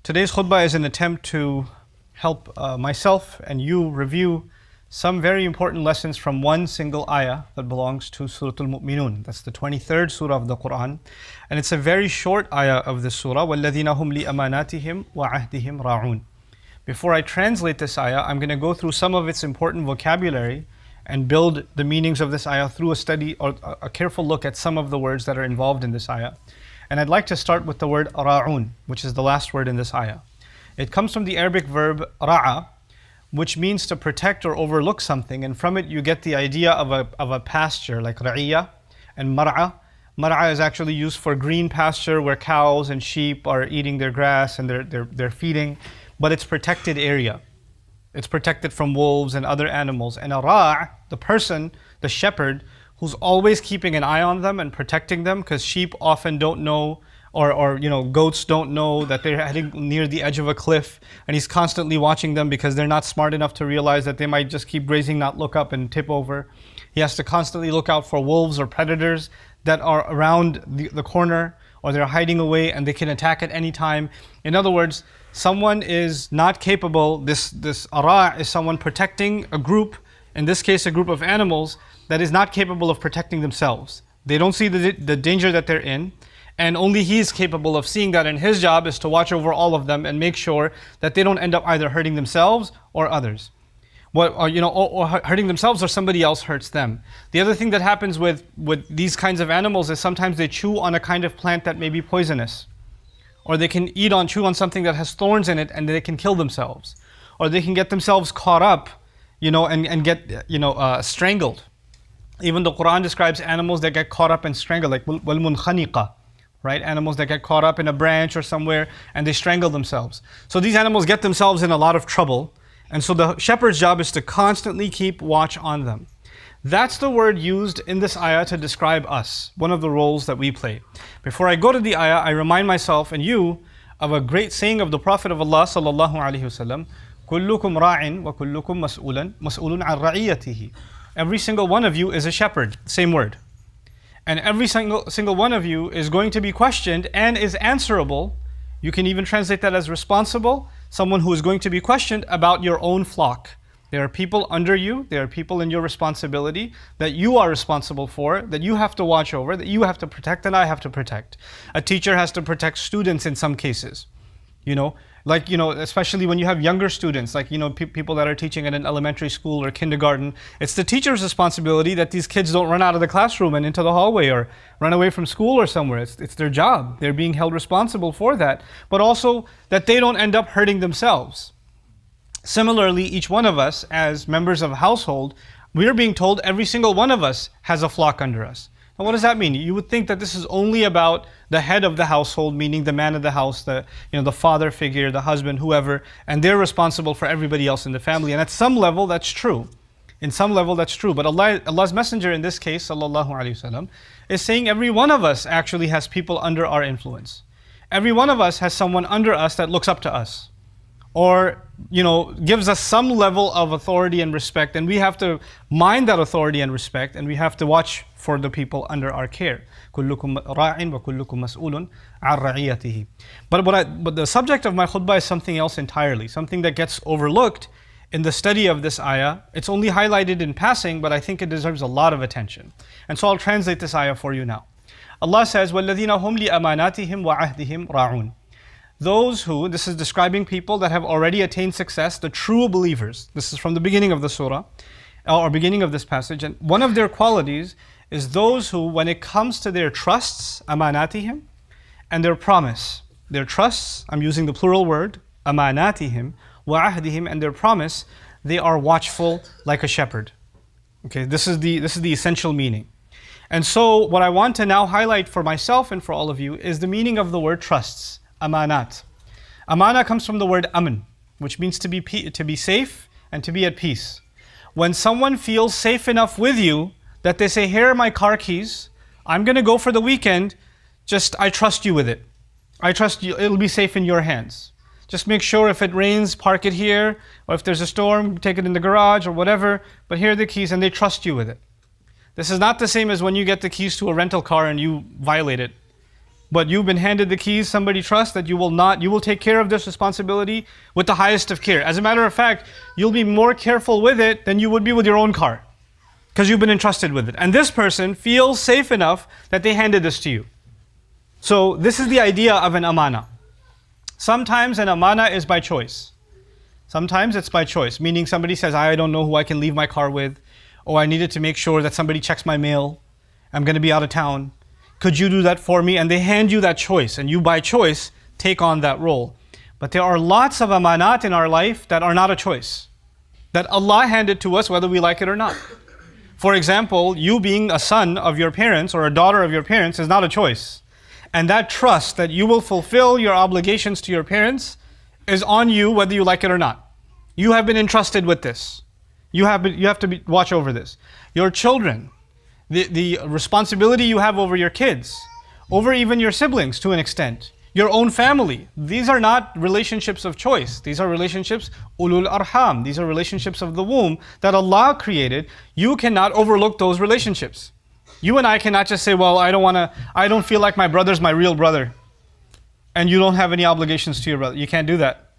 Today's khutbah is an attempt to help myself and you review some very important lessons from one single ayah that belongs to Surah Al-Mu'minun. That's the 23rd surah of the Quran. And it's a very short ayah of this surah. وَالَّذِينَ هُمْ لِأَمَانَاتِهِمْ وَعَهْدِهِمْ رَاعُونَ. Before I translate this ayah, I'm going to go through some of its important vocabulary and build the meanings of this ayah through a study or a careful look at some of the words that are involved in this ayah. And I'd like to start with the word ra'un, which is the last word in this ayah. It comes from the Arabic verb ra'a, which means to protect or overlook something, and from it you get the idea of a pasture like ra'iyya and mar'a. Mar'a is actually used for green pasture where cows and sheep are eating their grass and they're feeding, but it's protected area. It's protected from wolves and other animals. And a ra', the person, the shepherd, who's always keeping an eye on them and protecting them, because sheep often don't know, or goats don't know that they're heading near the edge of a cliff, and he's constantly watching them because they're not smart enough to realize that they might just keep grazing, not look up and tip over. He has to constantly look out for wolves or predators that are around the corner, or they're hiding away and they can attack at any time. In other words, someone is not capable, this ara' is someone protecting a group, in this case a group of animals, that is not capable of protecting themselves. They don't see the danger that they're in, and only he is capable of seeing that, and his job is to watch over all of them and make sure that they don't end up either hurting themselves or others. Or hurting themselves, or somebody else hurts them. The other thing that happens with these kinds of animals is sometimes they chew on a kind of plant that may be poisonous. Or they can chew on something that has thorns in it, and they can kill themselves. Or they can get themselves caught up, and get strangled. Even the Quran describes animals that get caught up and strangled, like وَالْمُنْخَنِقَةِ, right? Animals that get caught up in a branch or somewhere and they strangle themselves. So these animals get themselves in a lot of trouble, and so the shepherd's job is to constantly keep watch on them. That's the word used in this ayah to describe us, one of the roles that we play. Before I go to the ayah, I remind myself and you of a great saying of the Prophet of Allah sallallahu alaihi wasallam, كُلُّكُمْ رَاعٍ وَكُلُّكُمْ مَسْئُولٌ عَنْ رَعِيَّتِهِ. Every single one of you is a shepherd, same word. And every single one of you is going to be questioned and is answerable. You can even translate that as responsible, someone who is going to be questioned about your own flock. There are people under you, there are people in your responsibility that you are responsible for, that you have to watch over, that you have to protect, and I have to protect. A teacher has to protect students in some cases. Especially when you have younger students, people that are teaching at an elementary school or kindergarten, it's the teacher's responsibility that these kids don't run out of the classroom and into the hallway or run away from school or somewhere. It's their job. They're being held responsible for that. But also that they don't end up hurting themselves. Similarly, each one of us as members of a household, we are being told every single one of us has a flock under us. Now what does that mean? You would think that this is only about the head of the household, meaning the man of the house, the father figure, the husband, whoever, and they're responsible for everybody else in the family. And at some level that's true. In some level that's true. But Allah's Messenger in this case, sallallahu alaihi wasallam, is saying every one of us actually has people under our influence. Every one of us has someone under us that looks up to us, or gives us some level of authority and respect, and we have to mind that authority and respect, and we have to watch for the people under our care. كُلُّكُمْ رَاعٍ وَكُلُّكُمْ مَسْئُولٌ عَنْ رَعِيَّتِهِ. But the subject of my khutbah is something else entirely, something that gets overlooked in the study of this ayah. It's only highlighted in passing, but I think it deserves a lot of attention. And so I'll translate this ayah for you now. Allah says, وَالَّذِينَ هُمْ لِأَمَانَاتِهِمْ وَعَهْدِهِمْ رَاعُونَ. Those who, this is describing people that have already attained success, the true believers. This is from the beginning of the surah, or beginning of this passage. And one of their qualities is those who, when it comes to their trusts, amanatihim, and their promise, their trusts, I'm using the plural word, amanatihim, wa'ahdihim, and their promise, they are watchful like a shepherd. Okay, this is the essential meaning. And so what I want to now highlight for myself and for all of you is the meaning of the word trusts. Amanat. Amana comes from the word aman, which means to be safe and to be at peace. When someone feels safe enough with you that they say, here are my car keys, I'm going to go for the weekend, I trust you with it. I trust you, it'll be safe in your hands. Just make sure if it rains, park it here, or if there's a storm, take it in the garage or whatever, but here are the keys, and they trust you with it. This is not the same as when you get the keys to a rental car and you violate it. but you've been handed the keys, somebody trusts that you will take care of this responsibility with the highest of care. As a matter of fact, you'll be more careful with it than you would be with your own car, because you've been entrusted with it. And this person feels safe enough that they handed this to you. So this is the idea of an amana. Sometimes an amana is by choice. Sometimes it's by choice, meaning somebody says, I don't know who I can leave my car with, or I needed to make sure that somebody checks my mail, I'm going to be out of town. Could you do that for me? And they hand you that choice, and you by choice take on that role. But there are lots of amanat in our life that are not a choice, that Allah handed to us whether we like it or not. For example, you being a son of your parents or a daughter of your parents is not a choice. And that trust that you will fulfill your obligations to your parents is on you whether you like it or not. You have been entrusted with this. You have to watch over this. Your children, the responsibility you have over your kids, over even your siblings to an extent, your own family. These are not relationships of choice. These are relationships ulul arham. These are relationships of the womb that Allah created. You cannot overlook those relationships. You and I cannot just say, well, I don't feel like my brother's my real brother, and you don't have any obligations to your brother. You can't do that.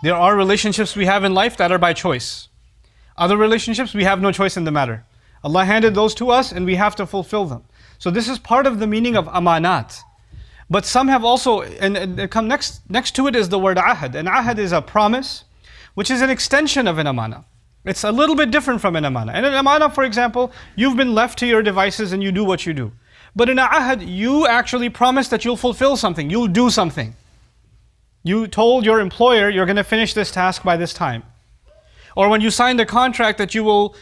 There are relationships we have in life that are by choice. Other relationships, we have no choice in the matter. Allah handed those to us and we have to fulfill them. So this is part of the meaning of amanat. But some have also, and come next to it is the word ahad. And ahad is a promise, which is an extension of an amana. It's a little bit different from an amana. And an amana, for example, you've been left to your devices and you do what you do. But in ahad, you actually promise that you'll fulfill something, you'll do something. You told your employer you're going to finish this task by this time. Or when you signed a contract that you will,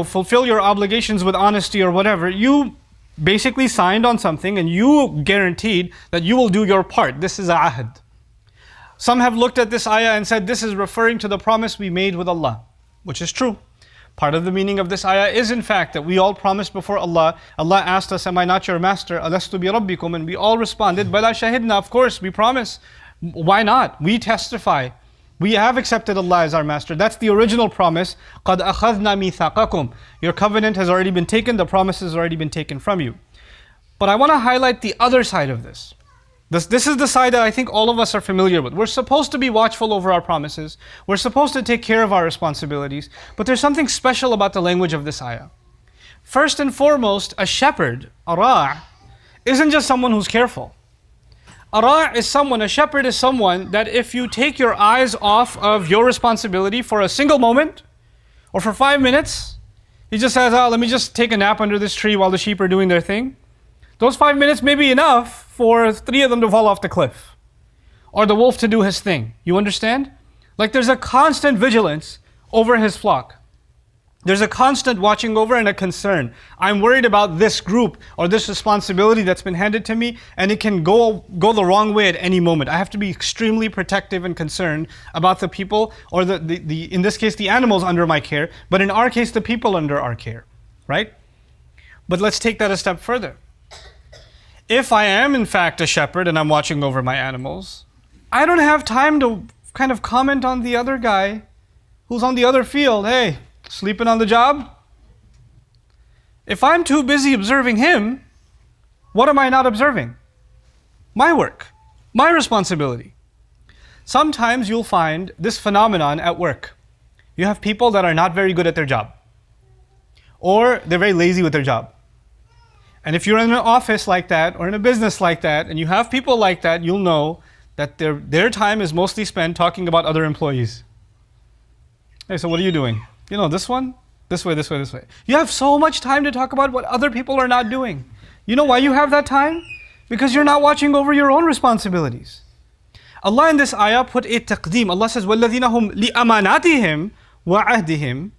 fulfill your obligations with honesty or whatever, you basically signed on something and you guaranteed that you will do your part. This is ahad. Some have looked at this ayah and said this is referring to the promise we made with Allah, which is true. Part of the meaning of this ayah is in fact that we all promised before Allah. Allah asked us, am I not your master? Alastu bi rabbikum? And we all responded, Bala shahidna, of course, we promise. Why not? We testify. We have accepted Allah as our master. That's the original promise. قَدْ أَخَذْنَا مِيثَاقَكُمْ. Your covenant has already been taken, the promise has already been taken from you. But I want to highlight the other side of this. This is the side that I think all of us are familiar with. We're supposed to be watchful over our promises. We're supposed to take care of our responsibilities. But there's something special about the language of this ayah. First and foremost, a shepherd, a ra', isn't just someone who's careful. A shepherd is someone that if you take your eyes off of your responsibility for a single moment, or for 5 minutes, he just says, let me just take a nap under this tree while the sheep are doing their thing. Those 5 minutes may be enough for 3 of them to fall off the cliff, or the wolf to do his thing. You understand? Like there's a constant vigilance over his flock. There's a constant watching over and a concern. I'm worried about this group or this responsibility that's been handed to me, and it can go the wrong way at any moment. I have to be extremely protective and concerned about the people, or in this case the animals under my care, but in our case the people under our care, right? But let's take that a step further. If I am in fact a shepherd and I'm watching over my animals, I don't have time to kind of comment on the other guy who's on the other field. Hey, sleeping on the job? If I'm too busy observing him, what am I not observing? My work, my responsibility. Sometimes you'll find this phenomenon at work. You have people that are not very good at their job, or they're very lazy with their job. And if you're in an office like that, or in a business like that, and you have people like that, you'll know that their time is mostly spent talking about other employees. Hey, so what are you doing? This one? This way, this way, this way. You have so much time to talk about what other people are not doing. You know why you have that time? Because you're not watching over your own responsibilities. Allah in this ayah put a taqdeem. Allah says, وَالَّذِينَ هُمْ لِأَمَانَاتِهِمْ وَعَهْدِهِمْ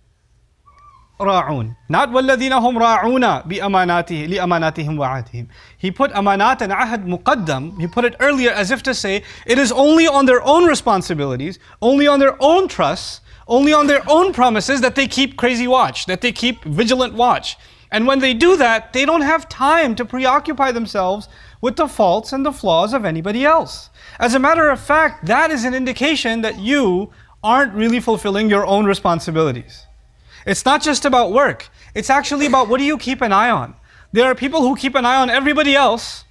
رَاعُونَ. Not وَالَّذِينَ هُمْ رَاعُونَ لِأَمَانَاتِهِمْ وَعَهْدِهِمْ. He put amanat and ahad muqaddam. He put it earlier as if to say, it is only on their own responsibilities, only on their own trusts, only on their own promises that they keep crazy watch, that they keep vigilant watch. And when they do that, they don't have time to preoccupy themselves with the faults and the flaws of anybody else. As a matter of fact, that is an indication that you aren't really fulfilling your own responsibilities. It's not just about work. It's actually about what do you keep an eye on. There are people who keep an eye on everybody else,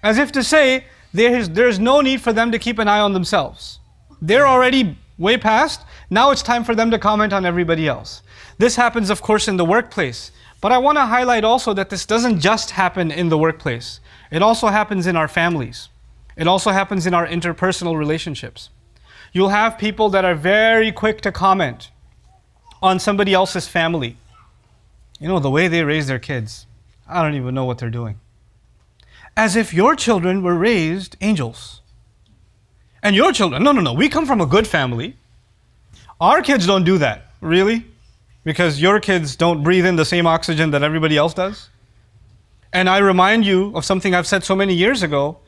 As if to say, there's no need for them to keep an eye on themselves. They're already way past. Now it's time for them to comment on everybody else. This happens, of course, in the workplace. But I want to highlight also that this doesn't just happen in the workplace. It also happens in our families. It also happens in our interpersonal relationships. You'll have people that are very quick to comment on somebody else's family. You know, the way they raise their kids, I don't even know what they're doing. As if your children were raised angels. And your children, no, we come from a good family. Our kids don't do that. Really? Because your kids don't breathe in the same oxygen that everybody else does? And I remind you of something I've said so many years ago,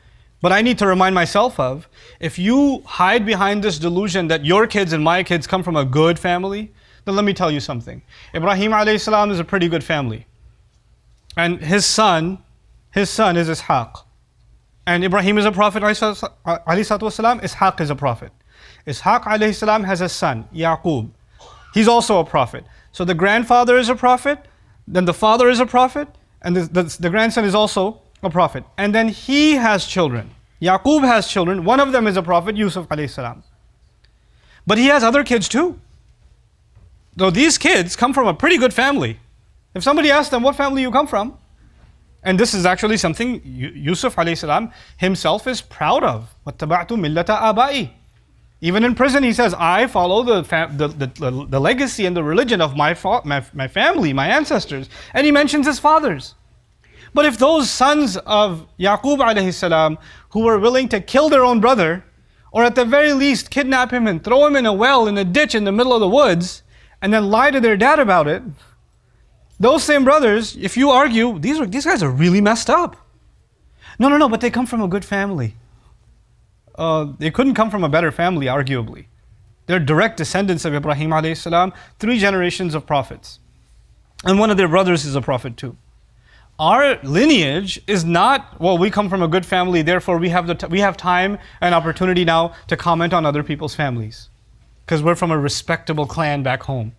but I need to remind myself of. If you hide behind this delusion that your kids and my kids come from a good family, then let me tell you something. Ibrahim alayhi salam is a pretty good family. And his son is Ishaq. And Ibrahim is a prophet, alayhi salatu wasalam. Ishaq is a prophet. Ishaq alayhi salam has a son, Yaqub. He's also a prophet. So the grandfather is a prophet, then the father is a prophet, and the grandson is also a prophet. And then he has children. Yaqub has children. One of them is a prophet, Yusuf alayhi salam. But he has other kids too. So these kids come from a pretty good family. If somebody asks them what family you come from, and this is actually something Yusuf alayhi salam himself is proud of. وَاتَّبَعْتُ مِلَّةَ آبَائِي. Even in prison he says, I follow the legacy and the religion of my family, my ancestors. And he mentions his fathers. But if those sons of Yaqub alayhi salam, who were willing to kill their own brother, or at the very least kidnap him and throw him in a well, in a ditch in the middle of the woods, and then lie to their dad about it, those same brothers, if you argue, these guys are really messed up. No, but they come from a good family. They couldn't come from a better family, arguably. They're direct descendants of Ibrahim alayhi salam, 3 generations of prophets. And one of their brothers is a prophet too. Our lineage is not, well, we come from a good family, therefore we have time and opportunity now to comment on other people's families. Because we're from a respectable clan back home.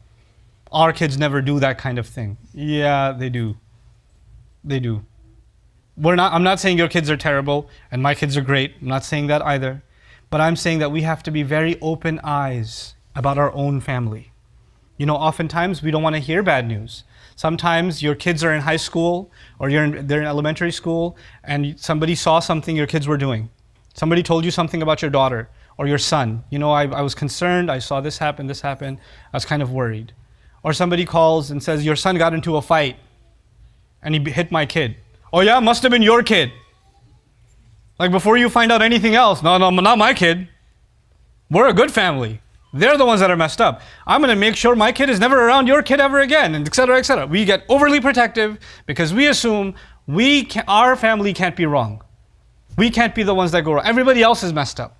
Our kids never do that kind of thing. Yeah, they do. They do. I'm not saying your kids are terrible and my kids are great. I'm not saying that either. But I'm saying that we have to be very open eyes about our own family. You know, oftentimes we don't want to hear bad news. Sometimes your kids are in high school or they're in elementary school and somebody saw something your kids were doing. Somebody told you something about your daughter or your son. You know, I was concerned, I saw this happen, I was kind of worried. Or somebody calls and says, your son got into a fight and he hit my kid. Oh yeah, must have been your kid. Like before you find out anything else, no, not my kid. We're a good family. They're the ones that are messed up. I'm going to make sure my kid is never around your kid ever again, and etc., etc. We get overly protective because we assume our family can't be wrong. We can't be the ones that go wrong. Everybody else is messed up.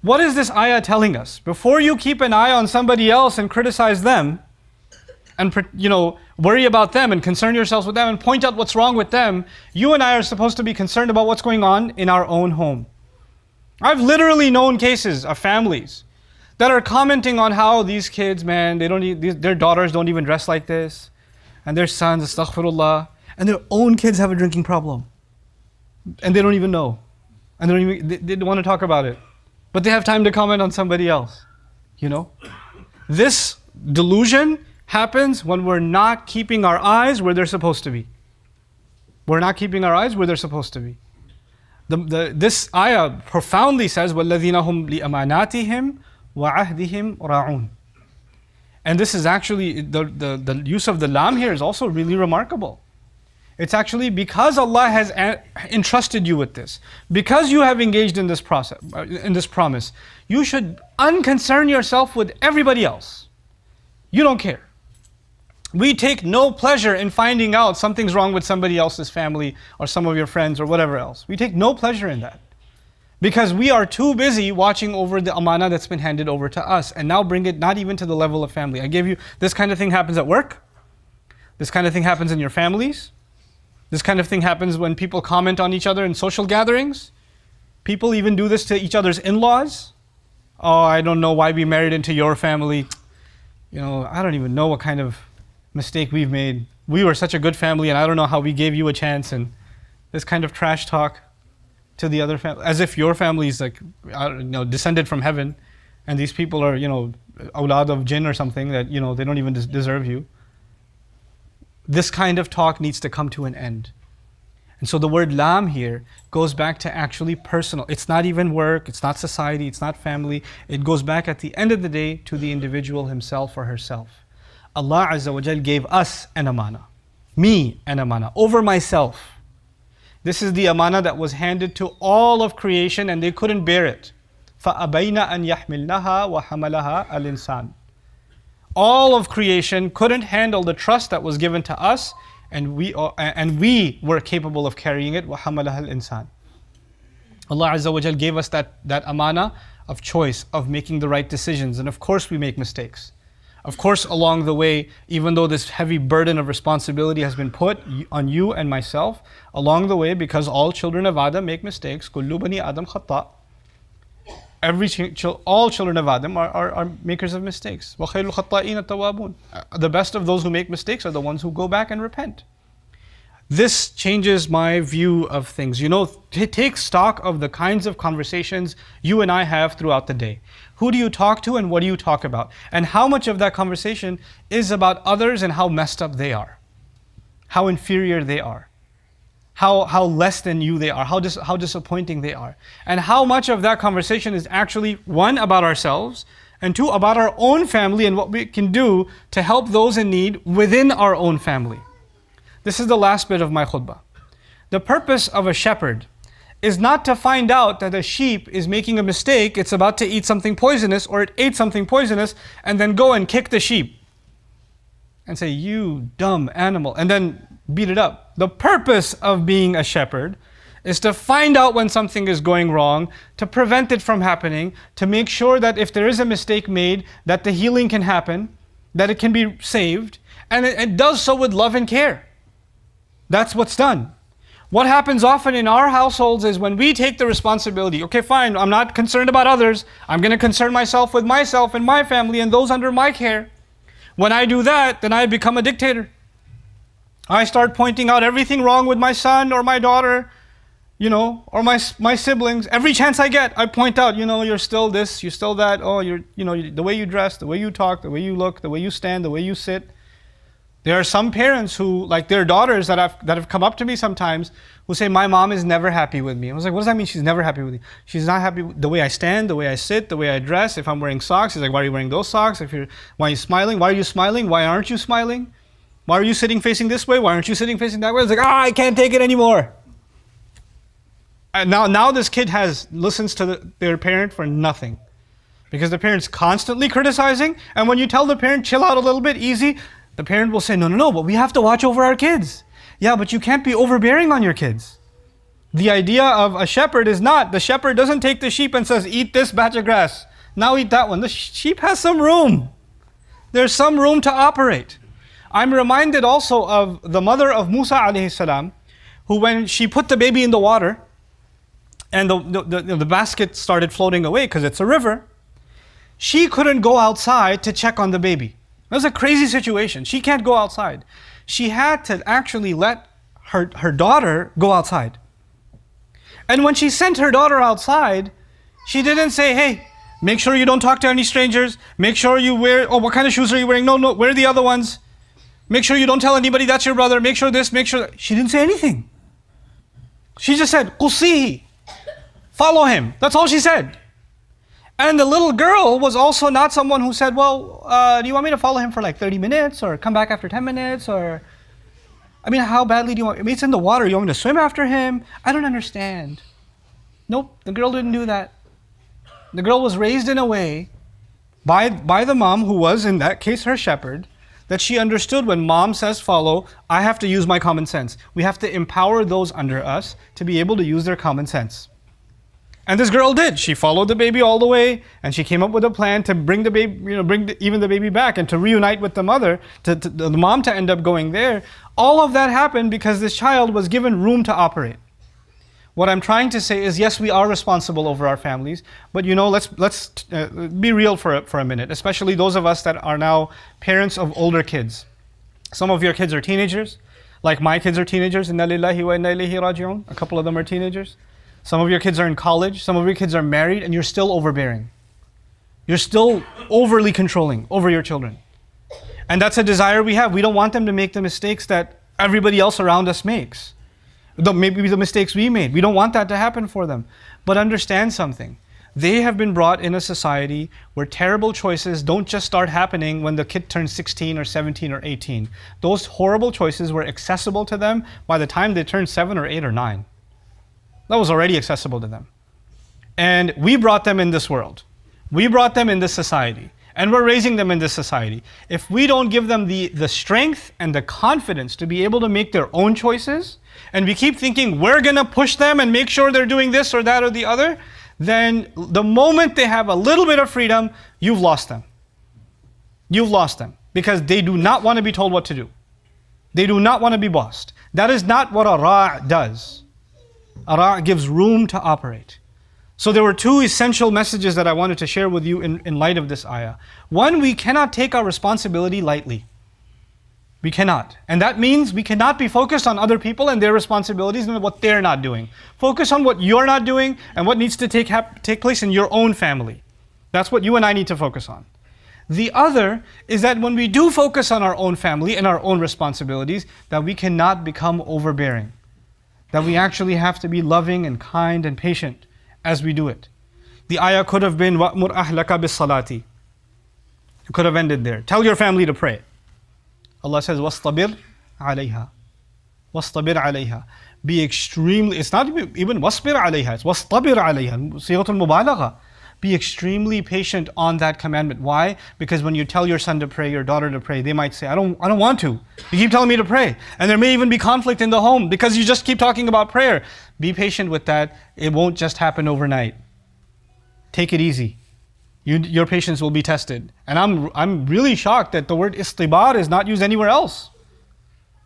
What is this ayah telling us? Before you keep an eye on somebody else and criticize them, and worry about them and concern yourselves with them and point out what's wrong with them, you and I are supposed to be concerned about what's going on in our own home. I've literally known cases of families that are commenting on how these kids, man, their daughters don't even dress like this, and their sons, astaghfirullah, and their own kids have a drinking problem, and they don't even know, and they don't want to talk about it, but they have time to comment on somebody else. You know, this delusion happens when we're not keeping our eyes where they're supposed to be. We're not keeping our eyes where they're supposed to be. This ayah profoundly says, وَالَّذِينَ هُمْ لِأَمَانَاتِهِمْ وَعَهْدِهِمْ رَاعُونَ. And this is actually, the use of the lam here is also really remarkable. It's actually because Allah has entrusted you with this, because you have engaged in this process, in this promise, you should unconcern yourself with everybody else. You don't care. We take no pleasure in finding out something's wrong with somebody else's family or some of your friends or whatever else. We take no pleasure in that. Because we are too busy watching over the amana that's been handed over to us, and now bring it not even to the level of family. I gave you, this kind of thing happens at work. This kind of thing happens in your families. This kind of thing happens when people comment on each other in social gatherings. People even do this to each other's in-laws. Oh, I don't know why we married into your family. You know, I don't even know what kind of mistake we've made. We were such a good family and I don't know how we gave you a chance, and this kind of trash talk. to the other family, as if your family is like, descended from heaven, and these people are, awlad of jinn or something that, they don't even deserve you. This kind of talk needs to come to an end. And so the word lam here goes back to actually personal. It's not even work, it's not society, it's not family. It goes back at the end of the day to the individual himself or herself. Allah Azza wa Jal gave us an amana, me an amana, over myself. This is the amana that was handed to all of creation and they couldn't bear it. فَأَبَيْنَ أَنْ يَحْمِلْنَهَا وَحَمَلَهَا الْإِنسَانِ. All of creation couldn't handle the trust that was given to us, and we were capable of carrying it. وَحَمَلَهَا الْإِنسَانِ. Allah Azza wa Jal gave us that amana of choice, of making the right decisions. And of course we make mistakes. Of course along the way, even though this heavy burden of responsibility has been put on you and myself, along the way, because all children of Adam make mistakes, كُلُّ بَنِي آدَمْ خَطَّاء. All children of Adam are makers of mistakes. وَخَيْرُ الْخَطَّائِينَ التَّوَّابُونَ. The best of those who make mistakes are the ones who go back and repent. This changes my view of things. Take stock of the kinds of conversations you and I have throughout the day. Who do you talk to and what do you talk about? And how much of that conversation is about others and how messed up they are? How inferior they are? How less than you they are, how disappointing they are. And how much of that conversation is actually, one, about ourselves, and two, about our own family and what we can do to help those in need within our own family. This is the last bit of my khutbah. The purpose of a shepherd is not to find out that a sheep is making a mistake, it's about to eat something poisonous, or it ate something poisonous, and then go and kick the sheep and say, "You dumb animal," and then beat it up. The purpose of being a shepherd is to find out when something is going wrong, to prevent it from happening, to make sure that if there is a mistake made, that the healing can happen, that it can be saved, and it does so with love and care. That's what's done. What happens often in our households is when we take the responsibility, okay, fine, I'm not concerned about others, I'm going to concern myself with myself and my family and those under my care. When I do that, then I become a dictator. I start pointing out everything wrong with my son or my daughter, or my siblings. Every chance I get, I point out, you're still this, you're still that. Oh, the way you dress, the way you talk, the way you look, the way you stand, the way you sit. There are some parents who, like their daughters that have come up to me sometimes, who say, "My mom is never happy with me." I was like, "What does that mean? She's never happy with you?" "She's not happy with the way I stand, the way I sit, the way I dress. If I'm wearing socks," he's like, "Why are you wearing those socks? Why are you smiling? Why are you smiling? Why aren't you smiling? Why are you sitting facing this way? Why aren't you sitting facing that way?" It's like, I can't take it anymore. And now this kid listens to their parent for nothing. Because the parent's constantly criticizing, and when you tell the parent, chill out a little bit, easy, the parent will say, no, but we have to watch over our kids. Yeah, but you can't be overbearing on your kids. The idea of a shepherd is not, the shepherd doesn't take the sheep and says, "Eat this batch of grass, now eat that one." The sheep has some room. There's some room to operate. I'm reminded also of the mother of Musa alayhi salam, who when she put the baby in the water, and the basket started floating away because it's a river, she couldn't go outside to check on the baby. It was a crazy situation. She can't go outside. She had to actually let her daughter go outside. And when she sent her daughter outside, she didn't say, "Hey, make sure you don't talk to any strangers. Make sure you wear, what kind of shoes are you wearing? No, wear the other ones. Make sure you don't tell anybody that's your brother. Make sure this, make sure that." She didn't say anything. She just said, "Qusihi." Follow him. That's all she said. And the little girl was also not someone who said, "Well, do you want me to follow him for like 30 minutes or come back after 10 minutes? Or, how badly do you want, it's in the water. You want me to swim after him? I don't understand." Nope, the girl didn't do that. The girl was raised in a way by the mom, who was in that case her shepherd, that she understood when mom says follow, I have to use my common sense. We have to empower those under us to be able to use their common sense. And this girl did. She followed the baby all the way, and she came up with a plan to bring the baby, even the baby back, and to reunite with the mother, to the mom to end up going there. All of that happened because this child was given room to operate. What I'm trying to say is, yes, we are responsible over our families, but let's be real for a minute, especially those of us that are now parents of older kids. Some of your kids are teenagers, like my kids are teenagers. Inna lillahi wa inna ilayhi raji'un. A couple of them are teenagers. Some of your kids are in college, some of your kids are married, and you're still overbearing. You're still overly controlling over your children. And that's a desire we have. We don't want them to make the mistakes that everybody else around us makes. Maybe the mistakes we made. We don't want that to happen for them. But understand something. They have been brought in a society where terrible choices don't just start happening when the kid turns 16 or 17 or 18. Those horrible choices were accessible to them by the time they turned 7 or 8 or 9. That was already accessible to them. And we brought them in this world. We brought them in this society. And we're raising them in this society. If we don't give them the strength and the confidence to be able to make their own choices, and we keep thinking we're going to push them and make sure they're doing this or that or the other, then the moment they have a little bit of freedom, you've lost them. You've lost them. Because they do not want to be told what to do. They do not want to be bossed. That is not what a ra' does. A ra' gives room to operate. So there were two essential messages that I wanted to share with you in light of this ayah. One, we cannot take our responsibility lightly. We cannot. And that means we cannot be focused on other people and their responsibilities and what they're not doing. Focus on what you're not doing and what needs to take place in your own family. That's what you and I need to focus on. The other is that when we do focus on our own family and our own responsibilities, that we cannot become overbearing. That we actually have to be loving and kind and patient as we do it. The ayah could have been وَأْمُرْ أَهْلَكَ بِالصَّلَاةِ. It could have ended there. Tell your family to pray. Allah says, وَاصْطَبِرْ عَلَيْهَا. وَاصْطَبِرْ عَلَيْهَا. Be extremely, it's not even وَاصْبِرْ عَلَيْهَا, it's وَاصْطَبِرْ عَلَيْهَا. صيغة المبالغة. Be extremely patient on that commandment. Why? Because when you tell your son to pray, your daughter to pray, they might say, I don't want to. You keep telling me to pray. And there may even be conflict in the home because you just keep talking about prayer. Be patient with that. It won't just happen overnight. Take it easy. Your patience will be tested. And I'm really shocked that the word istibar is not used anywhere else.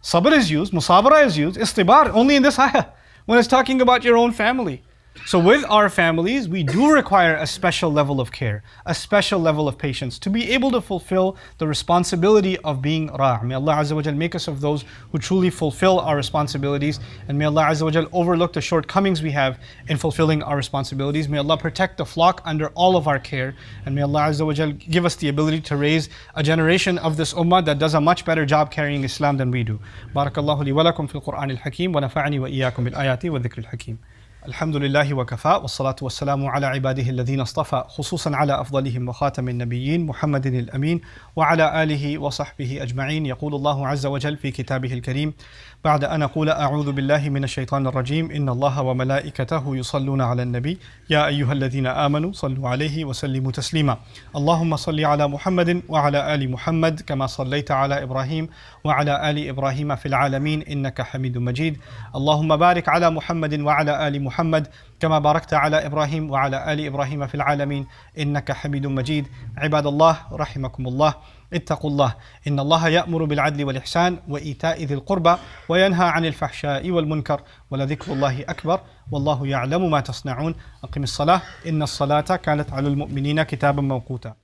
Sabr is used, musabara is used, istibar only in this ayah when it's talking about your own family. So with our families, we do require a special level of care, a special level of patience to be able to fulfill the responsibility of being ra'. May Allah Azza wa Jal make us of those who truly fulfill our responsibilities, and may Allah Azza wa Jal overlook the shortcomings we have in fulfilling our responsibilities. May Allah protect the flock under all of our care, and may Allah Azza wa Jal give us the ability to raise a generation of this ummah that does a much better job carrying Islam than we do. Barakallahu li wa lakum fil Qur'an al-Hakim wa nafa'ani wa iyyakum bil ayati wa dhikr al-Hakim. الحمد لله وكفى والصلاة والسلام على عباده الذين اصطفى خصوصا على أفضلهم وخاتم النبيين محمد الأمين وعلى آله وصحبه أجمعين. يقول الله عز وجل في كتابه الكريم بعد أن أقول أعوذ بالله من الشيطان الرجيم إن الله وملائكته يصلون على النبي يا أيها الذين آمنوا صلوا عليه وسلموا تسليما. اللهم صل على محمد وعلى آل محمد كما صليت على إبراهيم وعلى آل إبراهيم في العالمين إنك حميد مجيد. اللهم بارك على محمد وعلى آل محمد كما باركت على إبراهيم وعلى آل إبراهيم في العالمين إنك حميد مجيد. عباد الله رحمكم الله، اتقوا الله إن الله يأمر بالعدل والإحسان وإيتاء ذي القربى وينهى عن الفحشاء والمنكر ولذكر الله أكبر والله يعلم ما تصنعون. أقم الصلاة إن الصلاة كانت على المؤمنين كتابا موقوتا.